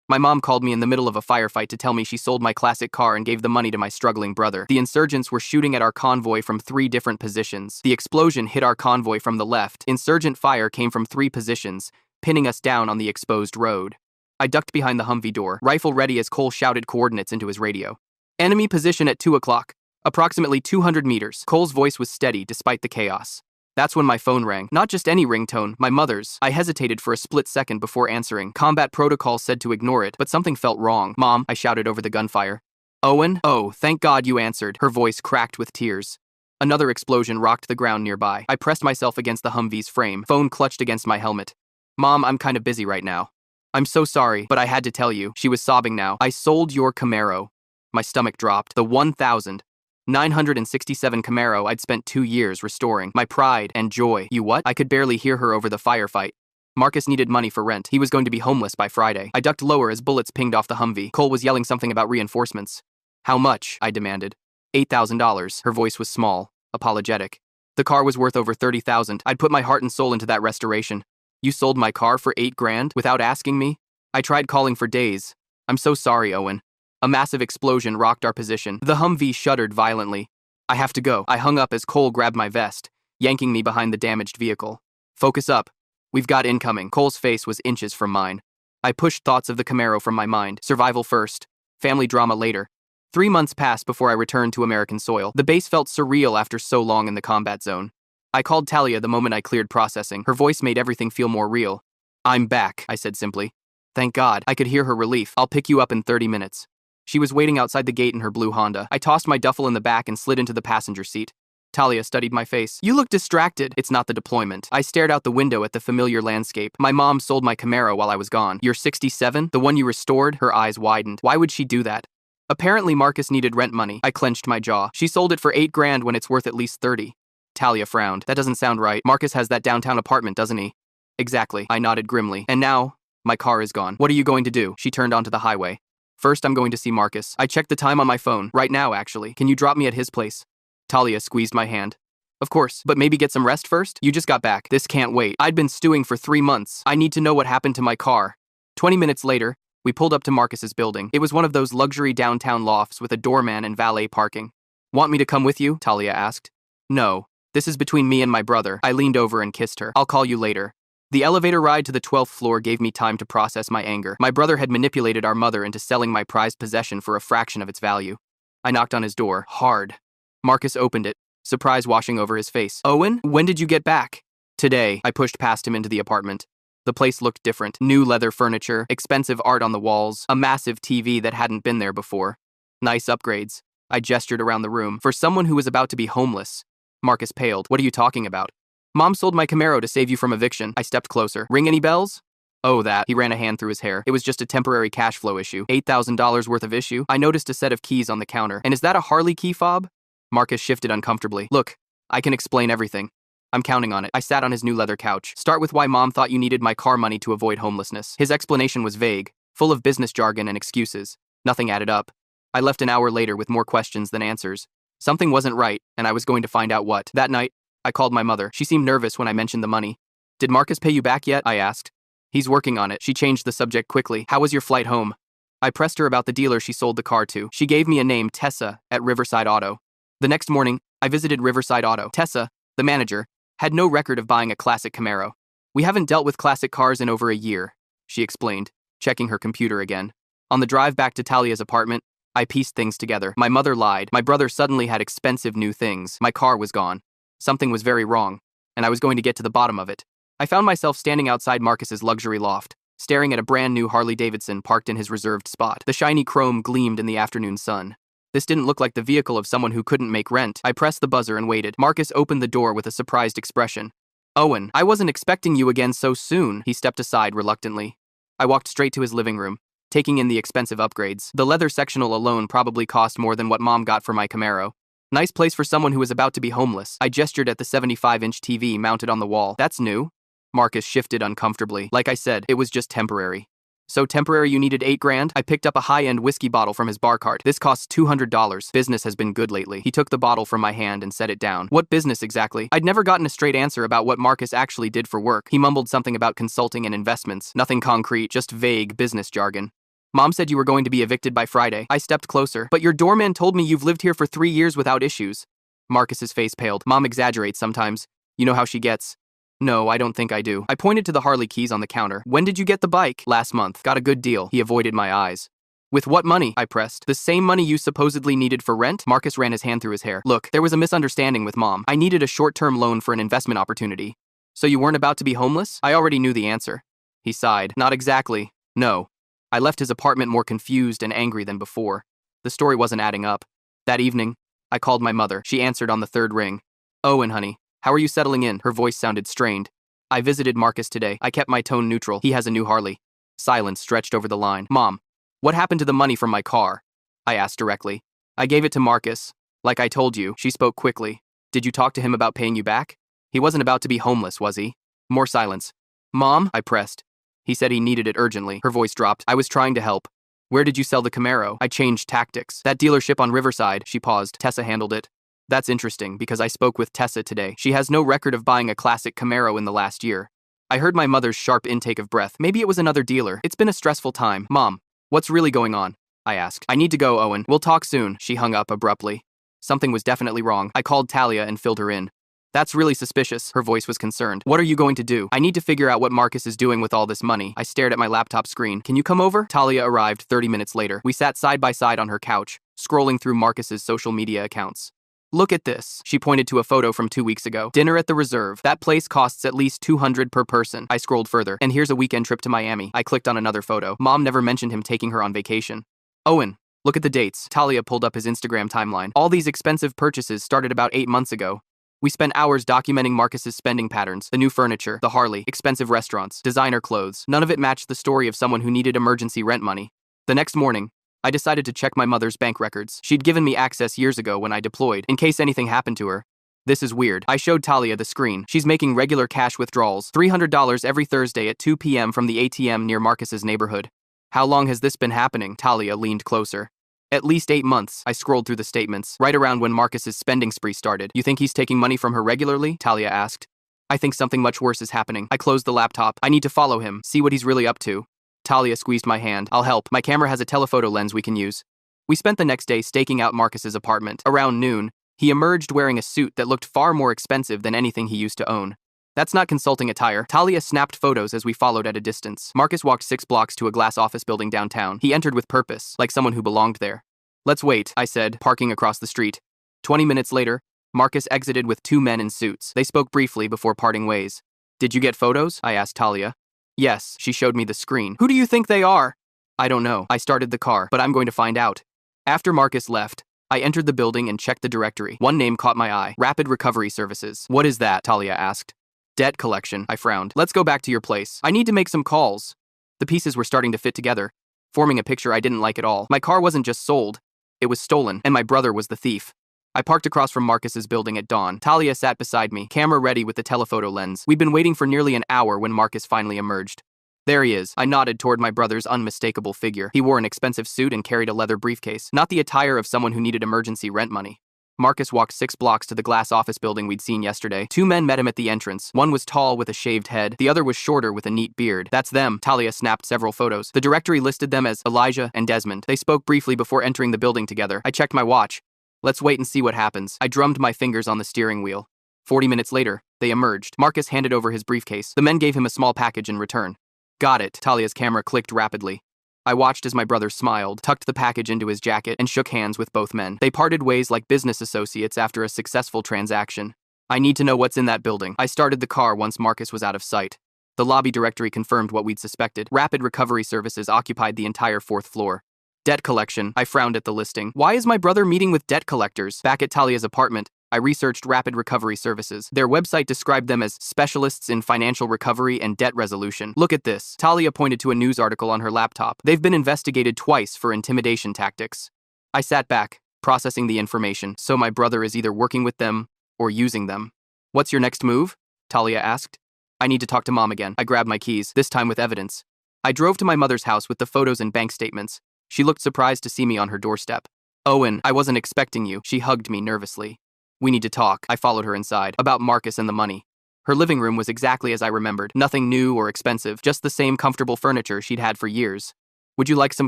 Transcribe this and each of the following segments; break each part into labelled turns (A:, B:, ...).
A: My mom called me in the middle of a firefight to tell me she sold my classic car and gave the money to my struggling brother. The insurgents were shooting at our convoy from 3 different positions. The explosion hit our convoy from the left. Insurgent fire came from 3 positions, pinning us down on the exposed road. I ducked behind the Humvee door, rifle ready as Cole shouted coordinates into his radio. Enemy position at 2 o'clock. Approximately 200 meters. Cole's voice was steady despite the chaos. That's when my phone rang. Not just any ringtone, my mother's. I hesitated for a split second before answering. Combat protocol said to ignore it, but something felt wrong. Mom, I shouted over the gunfire. Owen? Oh, thank God you answered. Her voice cracked with tears. Another explosion rocked the ground nearby. I pressed myself against the Humvee's frame, phone clutched against my helmet. Mom, I'm kind of busy right now. I'm so sorry, but I had to tell you. She was sobbing now. I sold your Camaro. My stomach dropped. The 1,967 Camaro I'd spent 2 years restoring. My pride and joy. You what? I could barely hear her over the firefight. Marcus needed money for rent. He was going to be homeless by Friday. I ducked lower as bullets pinged off the Humvee. Cole was yelling something about reinforcements. How much? I demanded. $8,000. Her voice was small, apologetic. The car was worth over $30,000. I'd put my heart and soul into that restoration. You sold my car for $8 grand without asking me? I tried calling for days. I'm so sorry, Owen. A massive explosion rocked our position. The Humvee shuddered violently. I have to go. I hung up as Cole grabbed my vest, yanking me behind the damaged vehicle. Focus up. We've got incoming. Cole's face was inches from mine. I pushed thoughts of the Camaro from my mind. Survival first. Family drama later. 3 months passed before I returned to American soil. The base felt surreal after so long in the combat zone. I called Talia the moment I cleared processing. Her voice made everything feel more real. I'm back, I said simply. Thank God. I could hear her relief. I'll pick you up in 30 minutes. She was waiting outside the gate in her blue Honda. I tossed my duffel in the back and slid into the passenger seat. Talia studied my face. You look distracted. It's not the deployment. I stared out the window at the familiar landscape. My mom sold my Camaro while I was gone. You're 67? The one you restored? Her eyes widened. Why would she do that? Apparently Marcus needed rent money. I clenched my jaw. She sold it for $8 grand when it's worth at least 30. Talia frowned. That doesn't sound right. Marcus has that downtown apartment, doesn't he? Exactly. I nodded grimly. And now, my car is gone. What are you going to do? She turned onto the highway. First, I'm going to see Marcus. I checked the time on my phone. Right now, actually. Can you drop me at his place? Talia squeezed my hand. Of course, but maybe get some rest first? You just got back. This can't wait. I'd been stewing for 3 months. I need to know what happened to my car. 20 minutes later, we pulled up to Marcus's building. It was one of those luxury downtown lofts with a doorman and valet parking. Want me to come with you? Talia asked. No. This is between me and my brother. I leaned over and kissed her. I'll call you later. The elevator ride to the 12th floor gave me time to process my anger. My brother had manipulated our mother into selling my prized possession for a fraction of its value. I knocked on his door, hard. Marcus opened it, surprise washing over his face. Owen, when did you get back? Today. I pushed past him into the apartment. The place looked different. New leather furniture, expensive art on the walls, a massive TV that hadn't been there before. Nice upgrades. I gestured around the room. For someone who was about to be homeless. Marcus paled. What are you talking about? Mom sold my Camaro to save you from eviction. I stepped closer. Ring any bells? Oh, that. He ran a hand through his hair. It was just a temporary cash flow issue. $8,000 worth of issue. I noticed a set of keys on the counter. And is that a Harley key fob? Marcus shifted uncomfortably. Look, I can explain everything. I'm counting on it. I sat on his new leather couch. Start with why Mom thought you needed my car money to avoid homelessness. His explanation was vague, full of business jargon and excuses. Nothing added up. I left an hour later with more questions than answers. Something wasn't right, and I was going to find out what. That night, I called my mother. She seemed nervous when I mentioned the money. Did Marcus pay you back yet? I asked. He's working on it. She changed the subject quickly. How was your flight home? I pressed her about the dealer she sold the car to. She gave me a name, Tessa, at Riverside Auto. The next morning, I visited Riverside Auto. Tessa, the manager, had no record of buying a classic Camaro. We haven't dealt with classic cars in over a year, she explained, checking her computer again. On the drive back to Talia's apartment, I pieced things together. My mother lied. My brother suddenly had expensive new things. My car was gone. Something was very wrong, and I was going to get to the bottom of it. I found myself standing outside Marcus's luxury loft, staring at a brand new Harley-Davidson parked in his reserved spot. The shiny chrome gleamed in the afternoon sun. This didn't look like the vehicle of someone who couldn't make rent. I pressed the buzzer and waited. Marcus opened the door with a surprised expression. Owen, I wasn't expecting you again so soon. He stepped aside reluctantly. I walked straight to his living room, taking in the expensive upgrades. The leather sectional alone probably cost more than what Mom got for my Camaro. Nice place for someone who was about to be homeless. I gestured at the 75-inch TV mounted on the wall. That's new. Marcus shifted uncomfortably. Like I said, it was just temporary. So temporary you needed $8 grand? I picked up a high-end whiskey bottle from his bar cart. This costs $200. Business has been good lately. He took the bottle from my hand and set it down. What business exactly? I'd never gotten a straight answer about what Marcus actually did for work. He mumbled something about consulting and investments. Nothing concrete, just vague business jargon. Mom said you were going to be evicted by Friday. I stepped closer. But your doorman told me you've lived here for 3 years without issues. Marcus's face paled. Mom exaggerates sometimes. You know how she gets. No, I don't think I do. I pointed to the Harley keys on the counter. When did you get the bike? Last month. Got a good deal. He avoided my eyes. With what money? I pressed. The same money you supposedly needed for rent? Marcus ran his hand through his hair. Look, there was a misunderstanding with Mom. I needed a short-term loan for an investment opportunity. So you weren't about to be homeless? I already knew the answer. He sighed. Not exactly. No. I left his apartment more confused and angry than before. The story wasn't adding up. That evening, I called my mother. She answered on the third ring. Owen, honey, how are you settling in? Her voice sounded strained. I visited Marcus today. I kept my tone neutral. He has a new Harley. Silence stretched over the line. Mom, what happened to the money from my car? I asked directly. I gave it to Marcus. Like I told you, she spoke quickly. Did you talk to him about paying you back? He wasn't about to be homeless, was he? More silence. Mom, I pressed. He said he needed it urgently. Her voice dropped. I was trying to help. Where did you sell the Camaro? I changed tactics. That dealership on Riverside. She paused. Tessa handled it. That's interesting because I spoke with Tessa today. She has no record of buying a classic Camaro in the last year. I heard my mother's sharp intake of breath. Maybe it was another dealer. It's been a stressful time. Mom, what's really going on? I asked. I need to go, Owen. We'll talk soon. She hung up abruptly. Something was definitely wrong. I called Talia and filled her in. That's really suspicious. Her voice was concerned. What are you going to do? I need to figure out what Marcus is doing with all this money. I stared at my laptop screen. Can you come over? Talia arrived 30 minutes later. We sat side by side on her couch, scrolling through Marcus's social media accounts. Look at this. She pointed to a photo from 2 weeks ago. Dinner at the Reserve. That place costs at least $200 per person. I scrolled further. And here's a weekend trip to Miami. I clicked on another photo. Mom never mentioned him taking her on vacation. Owen, look at the dates. Talia pulled up his Instagram timeline. All these expensive purchases started about 8 months ago. We spent hours documenting Marcus's spending patterns, the new furniture, the Harley, expensive restaurants, designer clothes. None of it matched the story of someone who needed emergency rent money. The next morning, I decided to check my mother's bank records. She'd given me access years ago when I deployed, in case anything happened to her. This is weird. I showed Talia the screen. She's making regular cash withdrawals, $300 every Thursday at 2 p.m. from the ATM near Marcus's neighborhood. How long has this been happening? Talia leaned closer. At least 8 months. I scrolled through the statements, right around when Marcus's spending spree started. You think he's taking money from her regularly? Talia asked. I think something much worse is happening. I closed the laptop. I need to follow him, see what he's really up to. Talia squeezed my hand. I'll help. My camera has a telephoto lens we can use. We spent the next day staking out Marcus's apartment. Around noon, he emerged wearing a suit that looked far more expensive than anything he used to own. That's not consulting attire. Talia snapped photos as we followed at a distance. Marcus walked 6 blocks to a glass office building downtown. He entered with purpose, like someone who belonged there. Let's wait, I said, parking across the street. 20 minutes later, Marcus exited with 2 men in suits. They spoke briefly before parting ways. Did you get photos? I asked Talia. Yes, she showed me the screen. Who do you think they are? I don't know. I started the car, but I'm going to find out. After Marcus left, I entered the building and checked the directory. One name caught my eye. Rapid Recovery Services. What is that? Talia asked. Debt collection. I frowned. Let's go back to your place. I need to make some calls. The pieces were starting to fit together, forming a picture I didn't like at all. My car wasn't just sold. It was stolen, and my brother was the thief. I parked across from Marcus's building at dawn. Talia sat beside me, camera ready with the telephoto lens. We'd been waiting for nearly an hour when Marcus finally emerged. There he is. I nodded toward my brother's unmistakable figure. He wore an expensive suit and carried a leather briefcase, not the attire of someone who needed emergency rent money. Marcus walked 6 blocks to the glass office building we'd seen yesterday. 2 men met him at the entrance. One was tall with a shaved head. The other was shorter with a neat beard. That's them. Talia snapped several photos. The directory listed them as Elijah and Desmond. They spoke briefly before entering the building together. I checked my watch. Let's wait and see what happens. I drummed my fingers on the steering wheel. 40 minutes later, they emerged. Marcus handed over his briefcase. The men gave him a small package in return. Got it. Talia's camera clicked rapidly. I watched as my brother smiled, tucked the package into his jacket, and shook hands with both men. They parted ways like business associates after a successful transaction. I need to know what's in that building. I started the car once Marcus was out of sight. The lobby directory confirmed what we'd suspected. Rapid Recovery Services occupied the entire 4th floor. Debt collection. I frowned at the listing. Why is my brother meeting with debt collectors? Back at Talia's apartment, I researched Rapid Recovery Services. Their website described them as specialists in financial recovery and debt resolution. Look at this. Talia pointed to a news article on her laptop. They've been investigated twice for intimidation tactics. I sat back, processing the information. So my brother is either working with them or using them. What's your next move? Talia asked. I need to talk to Mom again. I grabbed my keys, this time with evidence. I drove to my mother's house with the photos and bank statements. She looked surprised to see me on her doorstep. Owen, I wasn't expecting you. She hugged me nervously. We need to talk. I followed her inside. About Marcus and the money. Her living room was exactly as I remembered. Nothing new or expensive, just the same comfortable furniture she'd had for years. Would you like some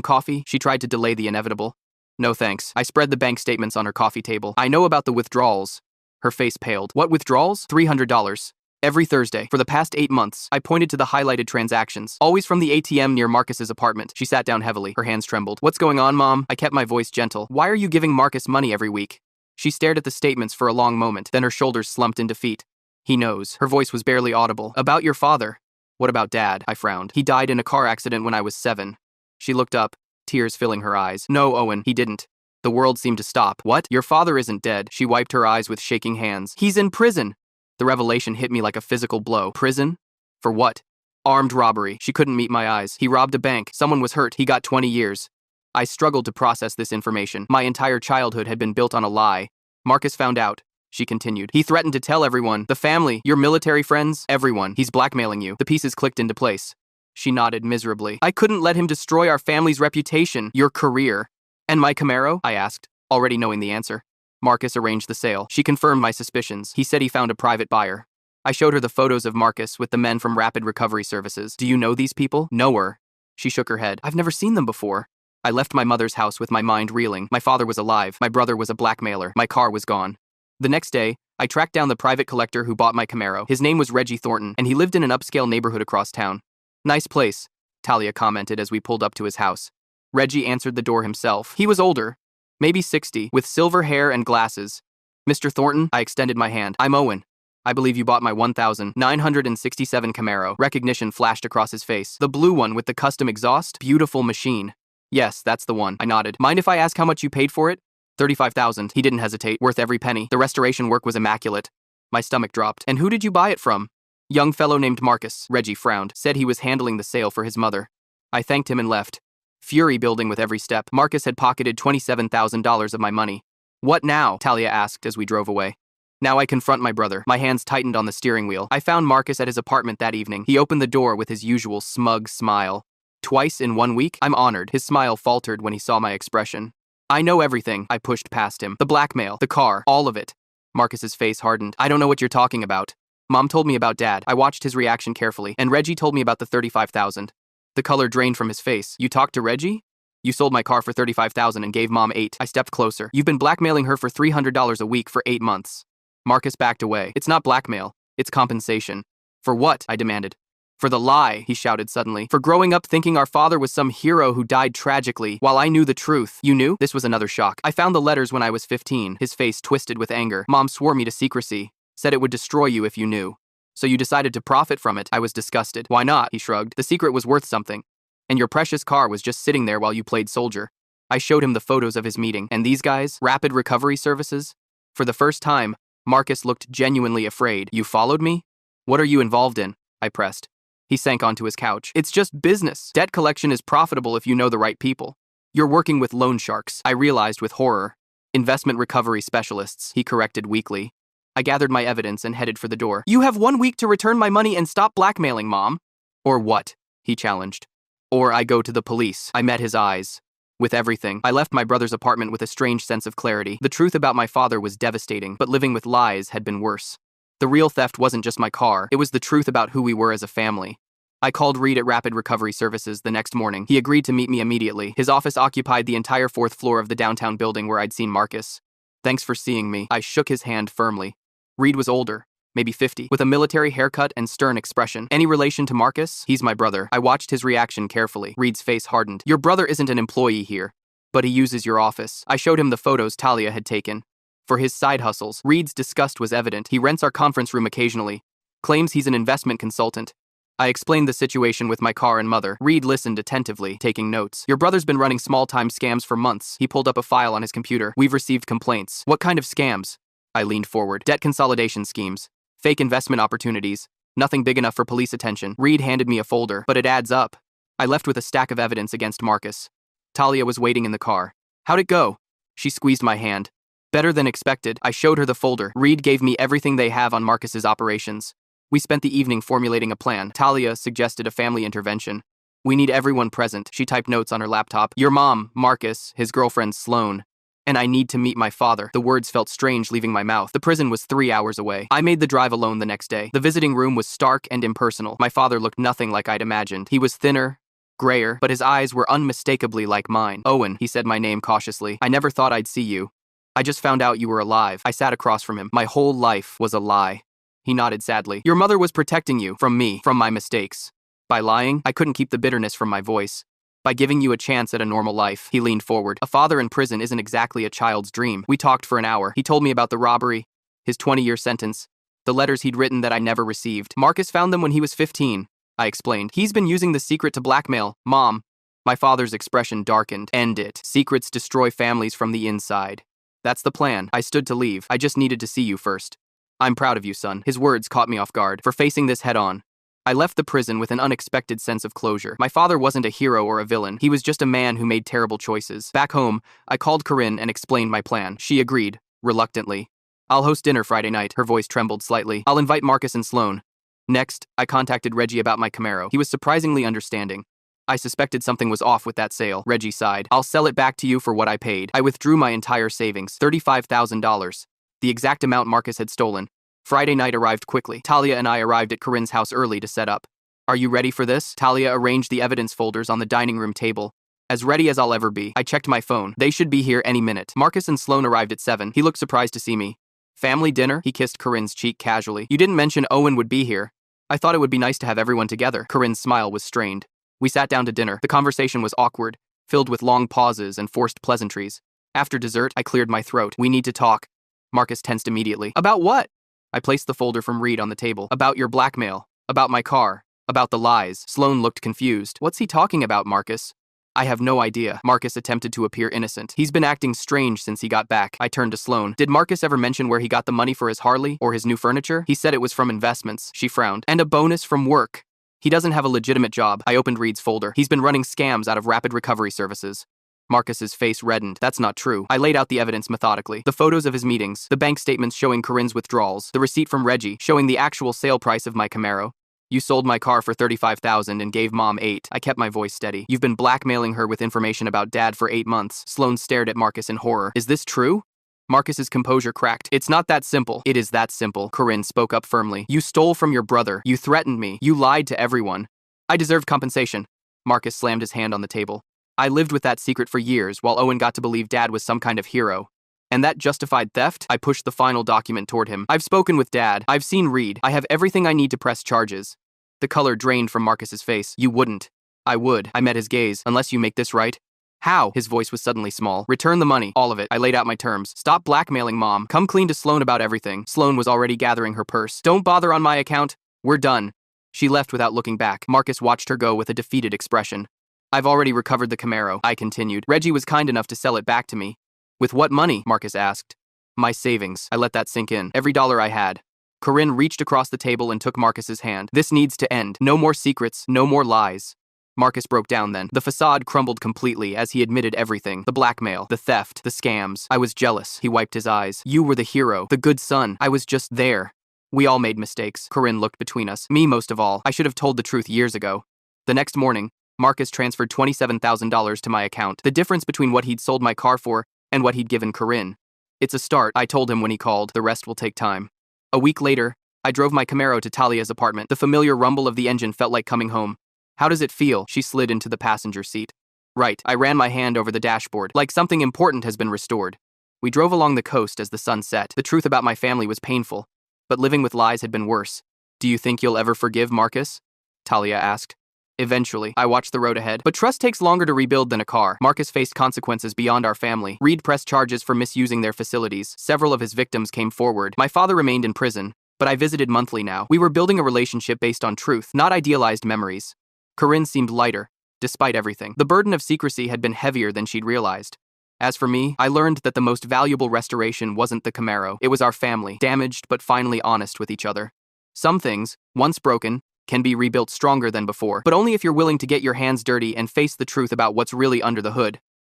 A: coffee? She tried to delay the inevitable. No thanks. I spread the bank statements on her coffee table. I know about the withdrawals. Her face paled. What withdrawals? $300. Every Thursday. For the past 8 months, I pointed to the highlighted transactions, always from the ATM near Marcus's apartment. She sat down heavily. Her hands trembled. What's going on, Mom? I kept my voice gentle. Why are you giving Marcus money every week? She stared at the statements for a long moment, then her shoulders slumped in defeat. He knows. Her voice was barely audible. About your father. What about Dad? I frowned. He died in a car accident when I was 7. She looked up, tears filling her eyes. No, Owen, he didn't. The world seemed to stop. What? Your father isn't dead. She wiped her eyes with shaking hands. He's in prison. The revelation hit me like a physical blow. Prison? For what? Armed robbery. She couldn't meet my eyes. He robbed a bank. Someone was hurt. He got 20 years. I struggled to process this information. My entire childhood had been built on a lie. Marcus found out. She continued. He threatened to tell everyone. The family, your military friends, everyone. He's blackmailing you. The pieces clicked into place. She nodded miserably. I couldn't let him destroy our family's reputation, your career. And my Camaro? I asked, already knowing the answer. Marcus arranged the sale. She confirmed my suspicions. He said he found a private buyer. I showed her the photos of Marcus with the men from Rapid Recovery Services. Do you know these people? Know her. She shook her head. I've never seen them before. I left my mother's house with my mind reeling. My father was alive. My brother was a blackmailer. My car was gone. The next day, I tracked down the private collector who bought my Camaro. His name was Reggie Thornton, and he lived in an upscale neighborhood across town. Nice place, Talia commented as we pulled up to his house. Reggie answered the door himself. He was older, maybe 60, with silver hair and glasses. Mr. Thornton, I extended my hand. I'm Owen. I believe you bought my 1967 Camaro. Recognition flashed across his face. The blue one with the custom exhaust? Beautiful machine. Yes, that's the one. I nodded. Mind if I ask how much you paid for it? $35,000. He didn't hesitate. Worth every penny. The restoration work was immaculate. My stomach dropped. And who did you buy it from? Young fellow named Marcus. Reggie frowned. Said he was handling the sale for his mother. I thanked him and left. Fury building with every step. Marcus had pocketed $27,000 of my money. What now? Talia asked as we drove away. Now I confront my brother. My hands tightened on the steering wheel. I found Marcus at his apartment that evening. He opened the door with his usual smug smile. Twice in 1 week? I'm honored. His smile faltered when he saw my expression. I know everything. I pushed past him. The blackmail, the car, all of it. Marcus's face hardened. I don't know what you're talking about. Mom told me about Dad. I watched his reaction carefully, and Reggie told me about the $35,000. The color drained from his face. You talked to Reggie? You sold my car for $35,000 and gave Mom $8,000. I stepped closer. You've been blackmailing her for $300 a week for 8 months. Marcus backed away. It's not blackmail. It's compensation. For what? I demanded. For the lie, he shouted suddenly. For growing up thinking our father was some hero who died tragically, while I knew the truth. You knew? This was another shock. I found the letters when I was 15. His face twisted with anger. Mom swore me to secrecy. Said it would destroy you if you knew. So you decided to profit from it. I was disgusted. Why not? He shrugged. The secret was worth something. And your precious car was just sitting there while you played soldier. I showed him the photos of his meeting. And these guys? Rapid Recovery Services? For the first time, Marcus looked genuinely afraid. You followed me? What are you involved in? I pressed. He sank onto his couch. It's just business. Debt collection is profitable if you know the right people. You're working with loan sharks, I realized with horror. Investment recovery specialists, he corrected weakly. I gathered my evidence and headed for the door. You have 1 week to return my money and stop blackmailing, Mom. Or what? He challenged. Or I go to the police. I met his eyes. With everything, I left my brother's apartment with a strange sense of clarity. The truth about my father was devastating, but living with lies had been worse. The real theft wasn't just my car, it was the truth about who we were as a family. I called Reed at Rapid Recovery Services the next morning. He agreed to meet me immediately. His office occupied the entire 4th floor of the downtown building where I'd seen Marcus. Thanks for seeing me. I shook his hand firmly. Reed was older, maybe 50, with a military haircut and stern expression. Any relation to Marcus? He's my brother. I watched his reaction carefully. Reed's face hardened. Your brother isn't an employee here, but he uses your office. I showed him the photos Talia had taken. For his side hustles, Reed's disgust was evident. He rents our conference room occasionally. Claims he's an investment consultant. I explained the situation with my car and mother. Reed listened attentively, taking notes. Your brother's been running small-time scams for months. He pulled up a file on his computer. We've received complaints. What kind of scams? I leaned forward. Debt consolidation schemes. Fake investment opportunities. Nothing big enough for police attention. Reed handed me a folder, but it adds up. I left with a stack of evidence against Marcus. Talia was waiting in the car. How'd it go? She squeezed my hand. Better than expected. I showed her the folder. Reed gave me everything they have on Marcus's operations. We spent the evening formulating a plan. Talia suggested a family intervention. We need everyone present. She typed notes on her laptop. Your mom, Marcus, his girlfriend Sloane. And I need to meet my father. The words felt strange leaving my mouth. The prison was 3 hours away. I made the drive alone the next day. The visiting room was stark and impersonal. My father looked nothing like I'd imagined. He was thinner, grayer, but his eyes were unmistakably like mine. Owen, he said my name cautiously. I never thought I'd see you. I just found out you were alive. I sat across from him. My whole life was a lie. He nodded sadly. Your mother was protecting you from me, from my mistakes. By lying, I couldn't keep the bitterness from my voice. By giving you a chance at a normal life. He leaned forward. A father in prison isn't exactly a child's dream. We talked for an hour. He told me about the robbery, his 20-year sentence, the letters he'd written that I never received. Marcus found them when he was 15, I explained. He's been using the secret to blackmail, Mom. My father's expression darkened. End it. Secrets destroy families from the inside. That's the plan. I stood to leave. I just needed to see you first. I'm proud of you, son. His words caught me off guard for facing this head on. I left the prison with an unexpected sense of closure. My father wasn't a hero or a villain. He was just a man who made terrible choices. Back home, I called Corinne and explained my plan. She agreed, reluctantly. I'll host dinner Friday night. Her voice trembled slightly. I'll invite Marcus and Sloan. Next, I contacted Reggie about my Camaro. He was surprisingly understanding. I suspected something was off with that sale. Reggie sighed. I'll sell it back to you for what I paid. I withdrew my entire savings, $35,000. The exact amount Marcus had stolen. Friday night arrived quickly. Talia and I arrived at Corinne's house early to set up. Are you ready for this? Talia arranged the evidence folders on the dining room table. As ready as I'll ever be. I checked my phone. They should be here any minute. Marcus and Sloan arrived at 7. He looked surprised to see me. Family dinner? He kissed Corinne's cheek casually. You didn't mention Owen would be here. I thought it would be nice to have everyone together. Corinne's smile was strained. We sat down to dinner. The conversation was awkward, filled with long pauses and forced pleasantries. After dessert, I cleared my throat. We need to talk. Marcus tensed immediately. About what? I placed the folder from Reed on the table. About your blackmail. About my car. About the lies. Sloan looked confused. What's he talking about, Marcus? I have no idea. Marcus attempted to appear innocent. He's been acting strange since he got back. I turned to Sloan. Did Marcus ever mention where he got the money for his Harley or his new furniture? He said it was from investments. She frowned. And a bonus from work. He doesn't have a legitimate job. I opened Reed's folder. He's been running scams out of Rapid Recovery Services. Marcus's face reddened. That's not true. I laid out the evidence methodically. The photos of his meetings, the bank statements showing Corinne's withdrawals, the receipt from Reggie showing the actual sale price of my Camaro. You sold my car for $35,000 and gave Mom $8. I kept my voice steady. You've been blackmailing her with information about Dad for 8 months. Sloan stared at Marcus in horror. Is this true? Marcus's composure cracked. It's not that simple. It is that simple. Corinne spoke up firmly. You stole from your brother. You threatened me. You lied to everyone. I deserved compensation. Marcus slammed his hand on the table. I lived with that secret for years while Owen got to believe Dad was some kind of hero. And that justified theft? I pushed the final document toward him. I've spoken with Dad. I've seen Reed. I have everything I need to press charges. The color drained from Marcus's face. You wouldn't. I would. I met his gaze. Unless you make this right. How? His voice was suddenly small. Return the money. All of it. I laid out my terms. Stop blackmailing Mom. Come clean to Sloan about everything. Sloan was already gathering her purse. Don't bother on my account. We're done. She left without looking back. Marcus watched her go with a defeated expression. I've already recovered the Camaro, I continued. Reggie was kind enough to sell it back to me. With what money? Marcus asked. My savings. I let that sink in. Every dollar I had. Corinne reached across the table and took Marcus's hand. This needs to end. No more secrets, no more lies. Marcus broke down then. The facade crumbled completely as he admitted everything. The blackmail, the theft, the scams. I was jealous. He wiped his eyes. You were the hero, the good son. I was just there. We all made mistakes. Corinne looked between us. Me most of all. I should have told the truth years ago. The next morning, Marcus transferred $27,000 to my account. The difference between what he'd sold my car for and what he'd given Corinne. It's a start, I told him when he called. The rest will take time. A week later, I drove my Camaro to Talia's apartment. The familiar rumble of the engine felt like coming home. How does it feel? She slid into the passenger seat. Right, I ran my hand over the dashboard, like something important has been restored. We drove along the coast as the sun set. The truth about my family was painful, but living with lies had been worse. Do you think you'll ever forgive Marcus? Talia asked. Eventually, I watched the road ahead. But trust takes longer to rebuild than a car. Marcus faced consequences beyond our family. Reed pressed charges for misusing their facilities. Several of his victims came forward. My father remained in prison, but I visited monthly now. We were building a relationship based on truth, not idealized memories. Corinne seemed lighter, despite everything. The burden of secrecy had been heavier than she'd realized. As for me, I learned that the most valuable restoration wasn't the Camaro. It was our family, damaged but finally honest with each other. Some things, once broken, can be rebuilt stronger than before, but only if you're willing to get your hands dirty and face the truth about what's really under the hood.